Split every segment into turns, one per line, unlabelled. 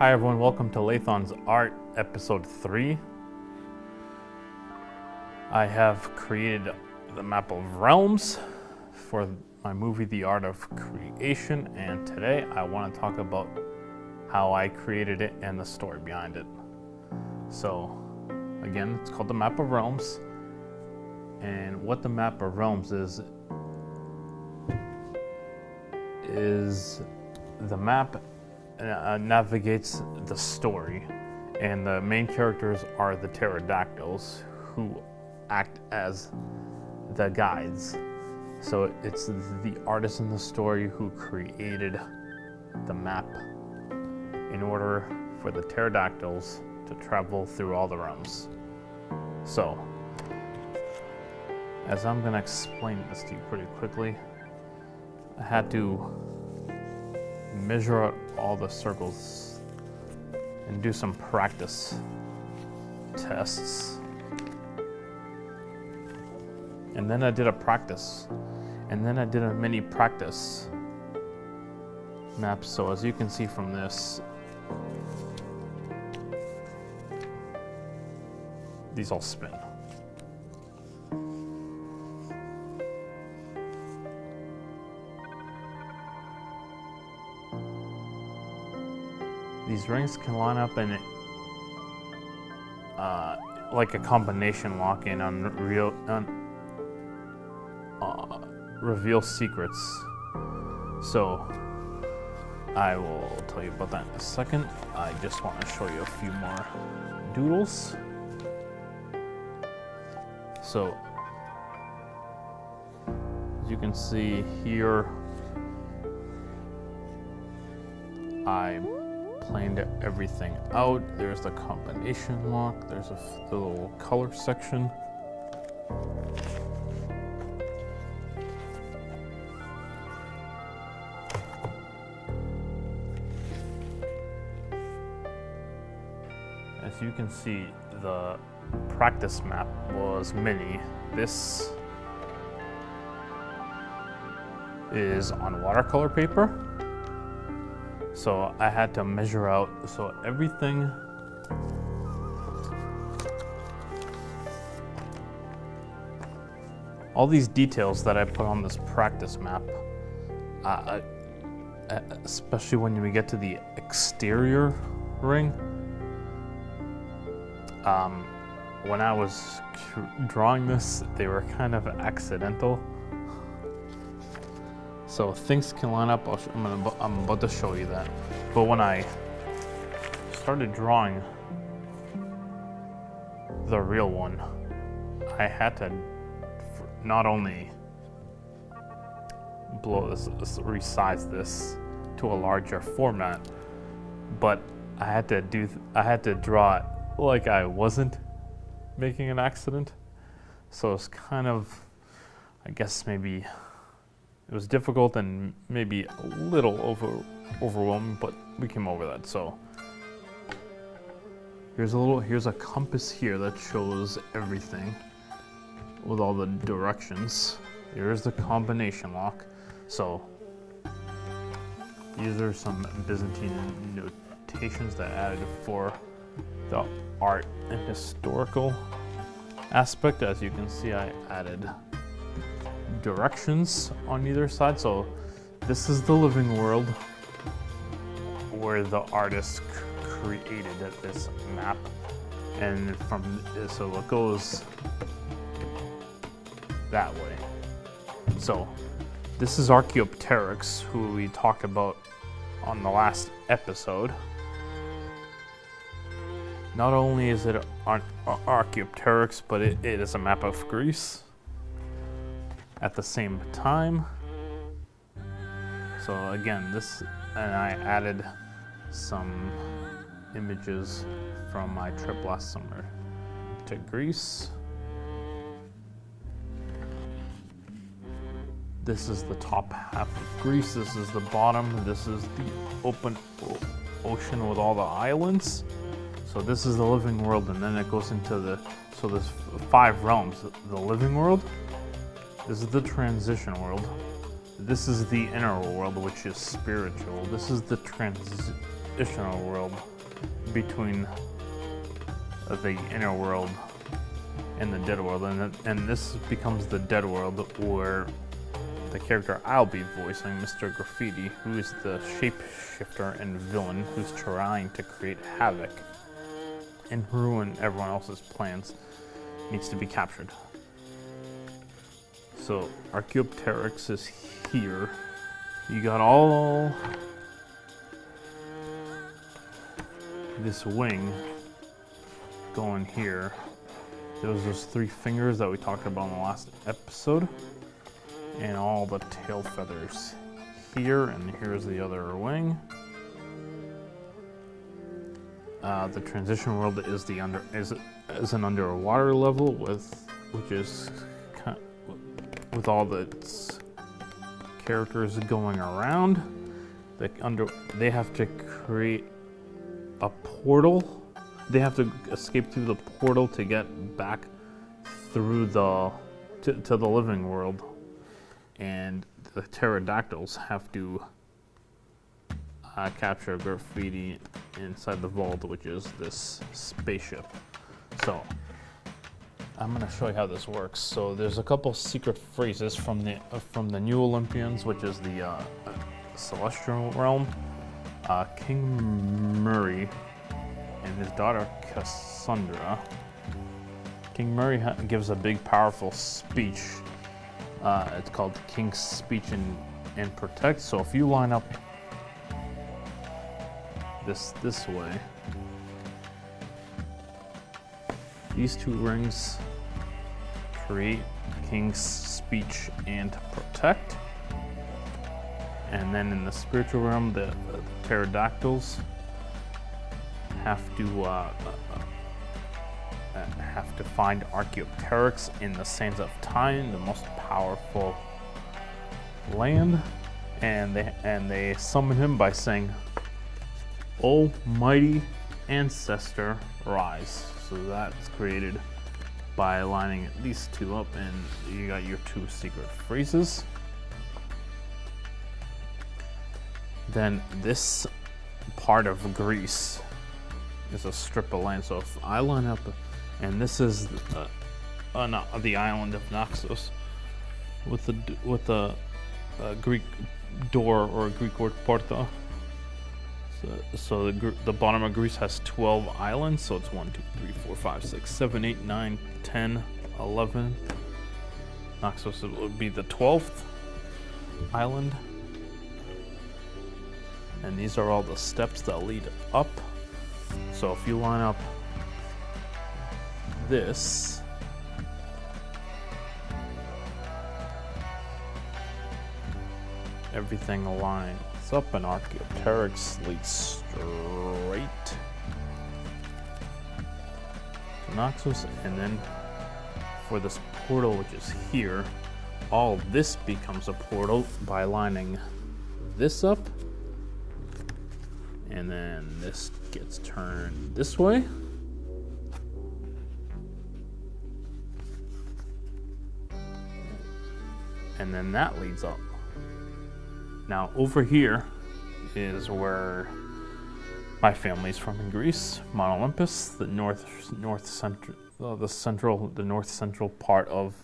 Hi everyone, welcome to Lethan's Art, episode 3. I have created the map of realms for my movie, The Art of Creation, and today I want to talk about how I created it and the story behind it. So, again, it's called the Map of Realms, and what the Map of Realms is the map navigates the story, and the main characters are the pterodactyls who act as the guides. So it's the artist in the story who created the map in order for the pterodactyls to travel through all the realms. So, as I'm going to explain this to you pretty quickly, I had to measure out all the circles and do some practice tests. And then I did a practice. And then I did a mini practice map. So as you can see from this, these all spin. These rings can line up in like a combination lock in on reveal secrets. So I will tell you about that in a second. I just want to show you a few more doodles. So as you can see here, I planed everything out. There's the combination lock, there's the little color section. As you can see, the practice map was mini. This is on watercolor paper. So I had to measure out, so everything, all these details that I put on this practice map, especially when we get to the exterior ring, when I was drawing this, they were kind of accidental. So things can line up. I'm about to show you that. But when I started drawing the real one, I had to not only resize this to a larger format, but I had to draw it like I wasn't making an accident. So it's kind of, I guess maybe it was difficult and maybe a little overwhelming, but we came over that. So here's a compass here that shows everything with all the directions. Here's the combination lock. So these are some Byzantine notations that I added for the art and historical aspect. As you can see, I added directions on either side. So this is the living world where the artist created this map, and so it goes that way. So this is Archaeopteryx, who we talked about on the last episode. Not only is it Archaeopteryx, but it is a map of Greece at the same time. So again, and I added some images from my trip last summer to Greece. This is the top half of Greece, this is the bottom, this is the open ocean with all the islands. So this is the living world, and then it goes into so there's 5 realms. The living world, this is the transition world, This is the inner world, which is spiritual. This is the transitional world between the inner world and the dead world, and this becomes the dead world, where the character I'll be voicing, Mr. Graffiti, who is the shapeshifter and villain who's trying to create havoc and ruin everyone else's plans, needs to be captured. So Archaeopteryx is here. You got all this wing going here. There was those 3 fingers that we talked about in the last episode, and all the tail feathers here, and here's the other wing. The transition world is an underwater level which is with all the characters going around. They have to create a portal. They have to escape through the portal to get back through to the living world, and the pterodactyls have to capture Graffiti inside the vault, which is this spaceship. So I'm gonna show you how this works. So there's a couple secret phrases from the New Olympians, which is the celestial realm. King Murray and his daughter Cassandra. King Murray gives a big, powerful speech. It's called King's Speech and Protect. So if you line up this way, these 2 rings create King's Speech and Protect. And then in the spiritual realm, the pterodactyls have to find Archaeopteryx in the sands of time, the most powerful land, and they summon him by saying, "O mighty ancestor, rise." So that's created by lining these 2 up, and you got your 2 secret phrases. Then this part of Greece is a strip of land. So if I line up, and this is the island of Naxos with the Greek door, or a Greek word porta. So the bottom of Greece has 12 islands. So it's 1, 2, 3, 4, 5, 6, 7, 8, 9, 10, 11. Naxos would be the 12th island. And these are all the steps that lead up. So if you line up this, everything lines up, and Archaeopteryx leads straight to Naxos. And then for this portal, which is here, all this becomes a portal by lining this up. And then this gets turned this way. And then that leads up. Now over here is where my family's from in Greece, Mount Olympus, the north central part of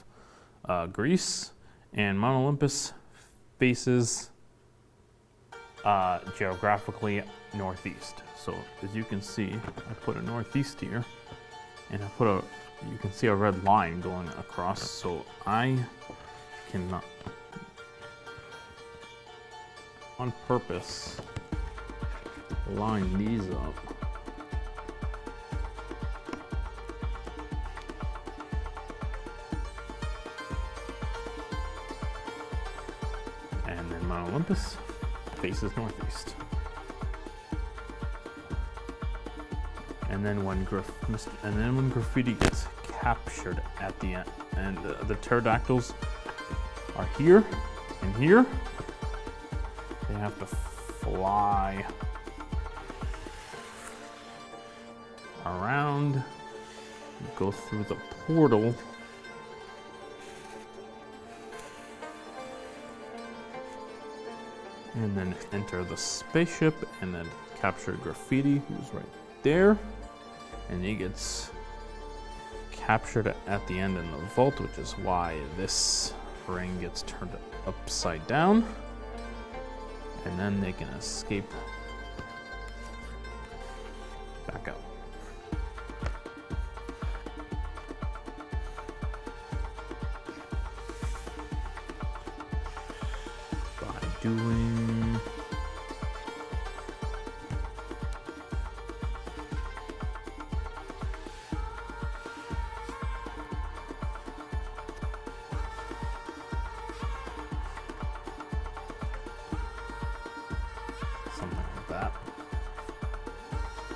Greece, and Mount Olympus faces geographically northeast. So as you can see, I put a northeast here, and you can see a red line going across. So I cannot, on purpose, line these up. And then Mount Olympus faces northeast. And then when Graffiti gets captured at the end, and the pterodactyls are here and here, they have to fly around, go through the portal, and then enter the spaceship, and then captured Graffiti, who's right there, and he gets captured at the end in the vault, which is why this ring gets turned upside down, and then they can escape back out. By doing something like that.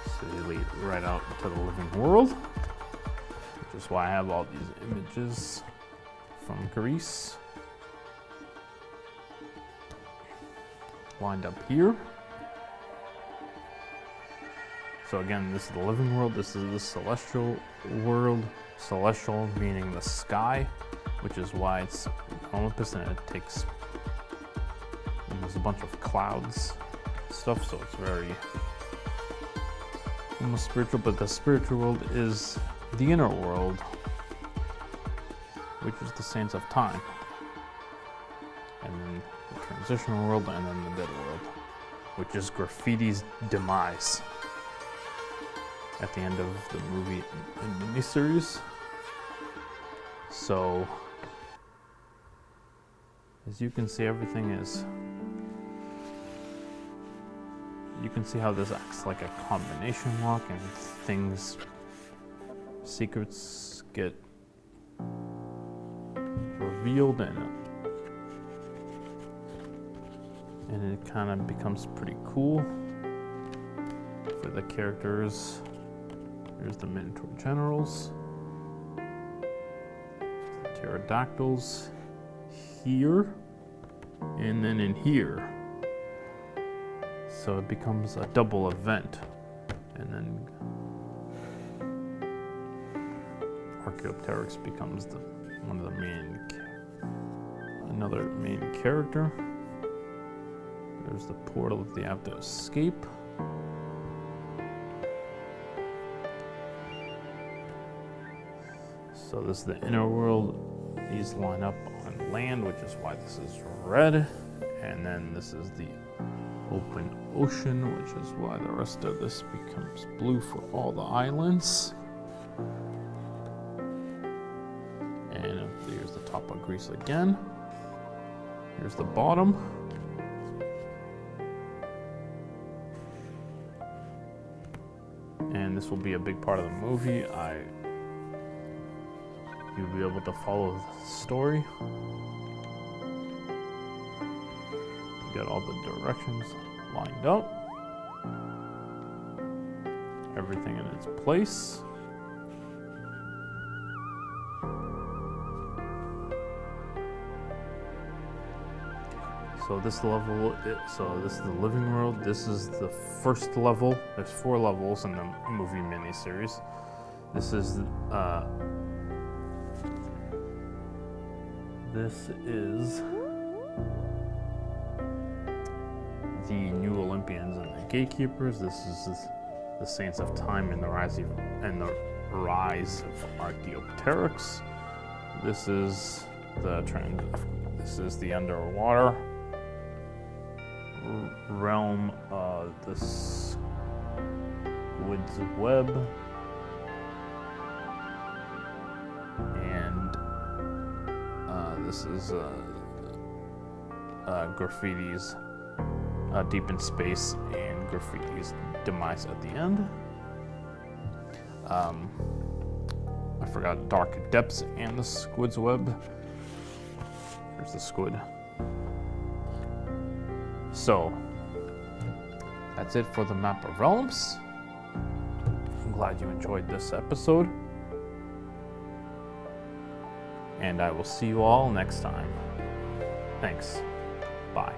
So they lead right out into the living world, which is why I have all these images from Greece lined up here. So again, this is the living world, this is the celestial world. Celestial meaning the sky, which is why it's Olympus, and it takes, and there's a bunch of clouds stuff, so it's very almost spiritual. But the spiritual world is the inner world, which is the Saints of Time, and then the transitional world, and then the dead world, which is Graffiti's demise at the end of the movie and miniseries. So as you can see, everything is, you can see how this acts like a combination lock, and things, secrets get revealed, and it kind of becomes pretty cool for the characters. Here's the Minotaur Generals, the Pterodactyls here, and then in here. So it becomes a double event, and then Archaeopteryx becomes one of the another main character. There's the portal that they have to escape. So this is the inner world. These line up on land, which is why this is red. And then this is the open ocean, which is why the rest of this becomes blue for all the islands. And here's the top of Greece again. Here's the bottom. And this will be a big part of the movie. You'll be able to follow the story. You got all the directions lined up. Everything in its place. So this level, so this is the living world. This is the first level. There's 4 levels in the movie miniseries. This is the New Olympians and the Gatekeepers. This is the Saints of Time and the rise of Archaeopteryx. This is the underwater realm, the Squid's Web, and this is Graffiti's Deep in Space and Graffiti's demise at the end. I forgot Dark Depths and the Squid's Web. Here's the squid. So that's it for the map of realms. I'm glad you enjoyed this episode, and I will see you all next time. Thanks. Bye.